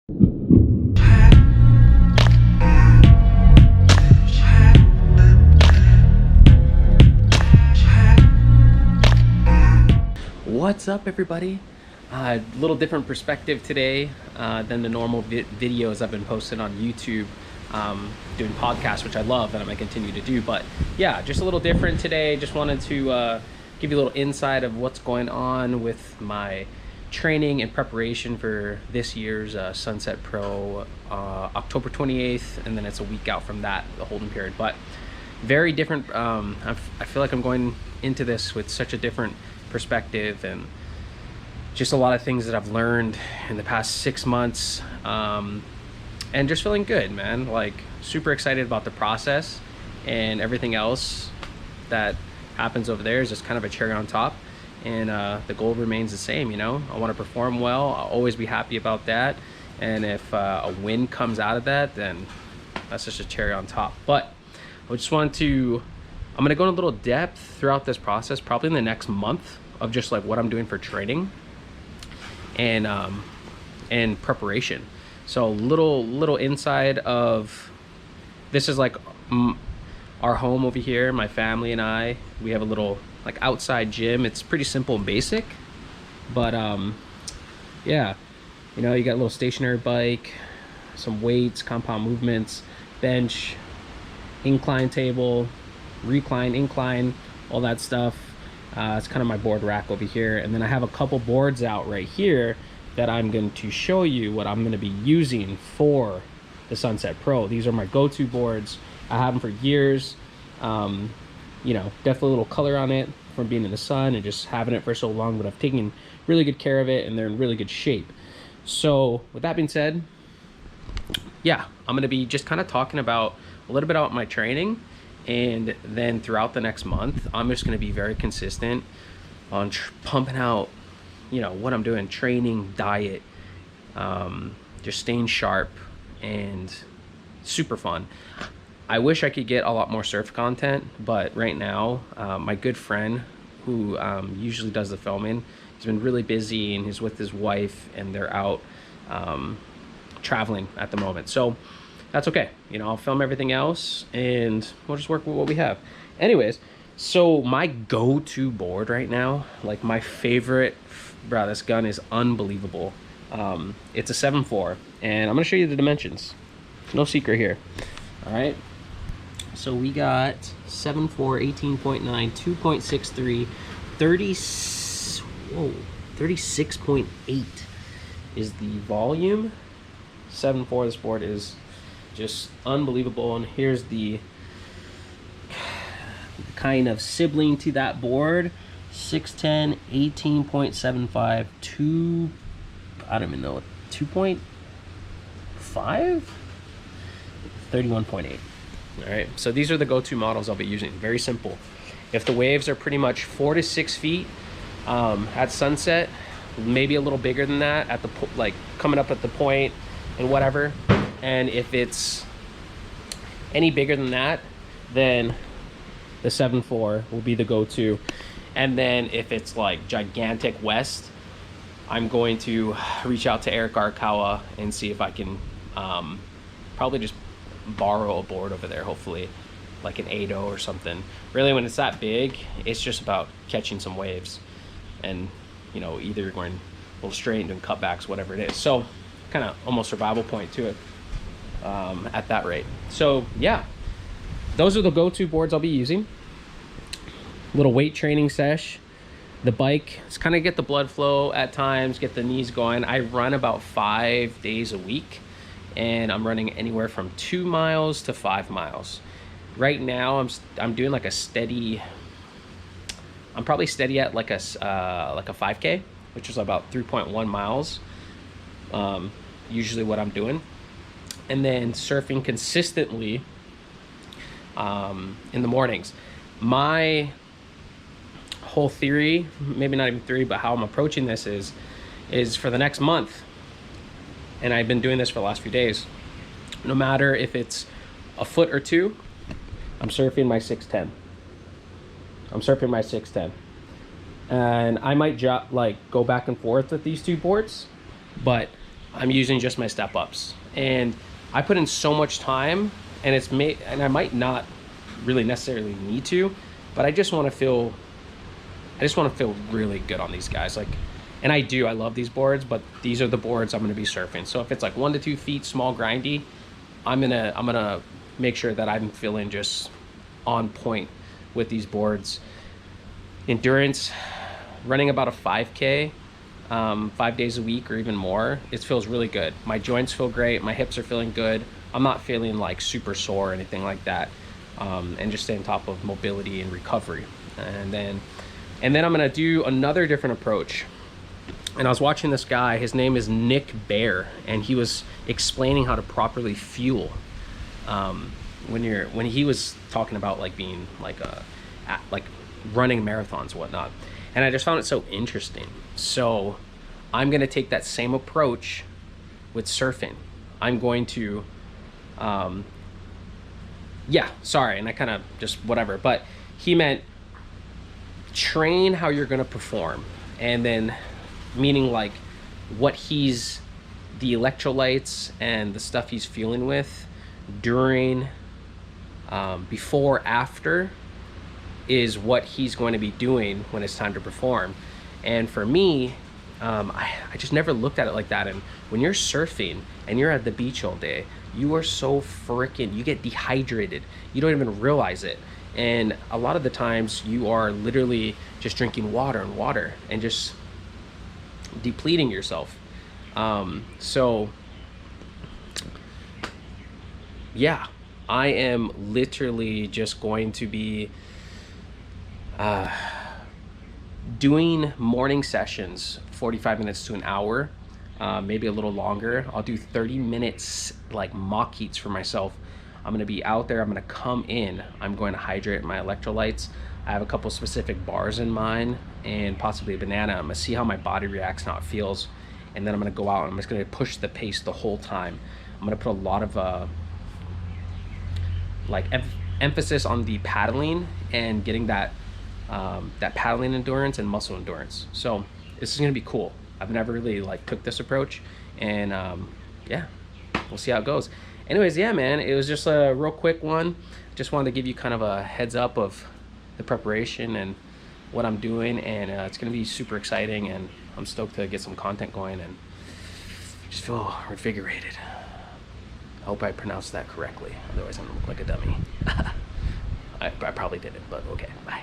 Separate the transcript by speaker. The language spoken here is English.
Speaker 1: What's up, everybody? A little different perspective today than the normal videos I've been posting on YouTube, doing podcasts, which I love and I might continue to do. But yeah, just a little different today. Just wanted to give you a little insight of what's going on with my training and preparation for this year's Sunset Pro, October 28th, and then it's a week out from that, the holding period. But very different. I feel like I'm going into this with such a different perspective and just a lot of things that I've learned in the past 6 months, and just feeling good, man. Like, super excited about the process, and everything else that happens over there is just kind of a cherry on top. And the goal remains the same, you know. I want to perform well. I'll always be happy about that, and if a win comes out of that, then that's just a cherry on top. But I just wanted to, I'm gonna go in a little depth throughout this process, probably in the next month, of just like what I'm doing for training and preparation. So little inside of, this is like our home over here, my family and I. We have a little like outside gym. It's pretty simple and basic, but yeah, you know, you got a little stationary bike, some weights, compound movements, bench, incline table, recline, incline, all that stuff. It's kind of my board rack over here, and then I have a couple boards out right here that I'm going to show you what I'm going to be using for the Sunset Pro. These are my go-to boards. I have them for years. You know, definitely a little color on it from being in the sun and just having it for so long, but I've taken really good care of it and they're in really good shape. So with that being said, yeah, I'm going to be just kind of talking about a little bit about my training. And then throughout the next month, I'm just going to be very consistent on pumping out, you know, what I'm doing, training, diet, just staying sharp, and super fun. I wish I could get a lot more surf content, but right now, my good friend who usually does the filming, he's been really busy and he's with his wife and they're out traveling at the moment. So that's okay. You know, I'll film everything else and we'll just work with what we have. Anyways, so my go-to board right now, like my favorite, bro, this gun is unbelievable. It's a 7.4 and I'm gonna show you the dimensions. No secret here. All right. So we got 7.4, 18.9, 2.63, 36.8 is the volume. 7.4, this board is just unbelievable. And here's the kind of sibling to that board, 610, 18.75, 2, I don't even know, 2.5, 31.8. All right, so these are the go-to models I'll be using. Very simple. If the waves are pretty much 4 to 6 feet at sunset, maybe a little bigger than that at the like coming up at the point and whatever. And if it's any bigger than that, then the 7.4 will be the go-to. And then if it's like gigantic west, I'm going to reach out to Eric Arakawa and see if I can probably just borrow a board over there, hopefully like an 8.0 or something. Really, when it's that big, it's just about catching some waves and, you know, either going a little straight and doing cutbacks, whatever it is. So kind of almost survival point to it at that rate. So yeah, those are the go-to boards I'll be using. Little weight training sesh. The bike, it's kind of get the blood flow at times, get the knees going. I run about 5 days a week, and I'm running anywhere from 2 miles to 5 miles. Right now, I'm doing like a steady. I'm probably steady at like a 5K, which is about 3.1 miles. Usually what I'm doing, and then surfing consistently in the mornings. My whole theory, maybe not even theory, but how I'm approaching this is for the next month, and I've been doing this for the last few days, no matter if it's a foot or two, I'm surfing my 610. And I might go back and forth with these two boards, but I'm using just my step ups, and I put in so much time, and and I might not really necessarily need to, but I just want to feel really good on these guys. Like, and I love these boards, but these are the boards I'm going to be surfing. So if it's like 1 to 2 feet small grindy, I'm gonna make sure that I'm feeling just on point with these boards. Endurance, running about a 5K 5 days a week or even more, it feels really good. My joints feel great, my hips are feeling good. I'm not feeling like super sore or anything like that. And just stay on top of mobility and recovery. And then I'm gonna do another different approach. And I was watching this guy, his name is Nick Bear, and he was explaining how to properly fuel. When he was talking about like being like running marathons and whatnot. And I just found it so interesting. So I'm gonna take that same approach with surfing. I'm going to, and I kind of just whatever, but he meant train how you're gonna perform, and then meaning like the electrolytes and the stuff he's fueling with during, before, after is what he's going to be doing when it's time to perform. And for me, I just never looked at it like that. And when you're surfing and you're at the beach all day, you are so you get dehydrated. You don't even realize it. And a lot of the times you are literally just drinking water and just depleting yourself. So yeah, I am literally just going to be doing morning sessions, 45 minutes to an hour, maybe a little longer. I'll do 30 minutes like mock heats for myself. I'm gonna be out there, I'm gonna come in, I'm going to hydrate my electrolytes. I have a couple specific bars in mind and possibly a banana. I'm gonna see how my body reacts and how it feels. And then I'm gonna go out and I'm just gonna push the pace the whole time. I'm gonna put a lot of emphasis on the paddling and getting that paddling endurance and muscle endurance. So this is gonna be cool. I've never really like took this approach, and yeah, we'll see how it goes. Anyways, yeah, man, it was just a real quick one. Just wanted to give you kind of a heads up of the preparation and what I'm doing, and it's gonna be super exciting, and I'm stoked to get some content going and just feel revigorated. I hope I pronounced that correctly, otherwise I'm gonna look like a dummy. I probably didn't, but okay, bye.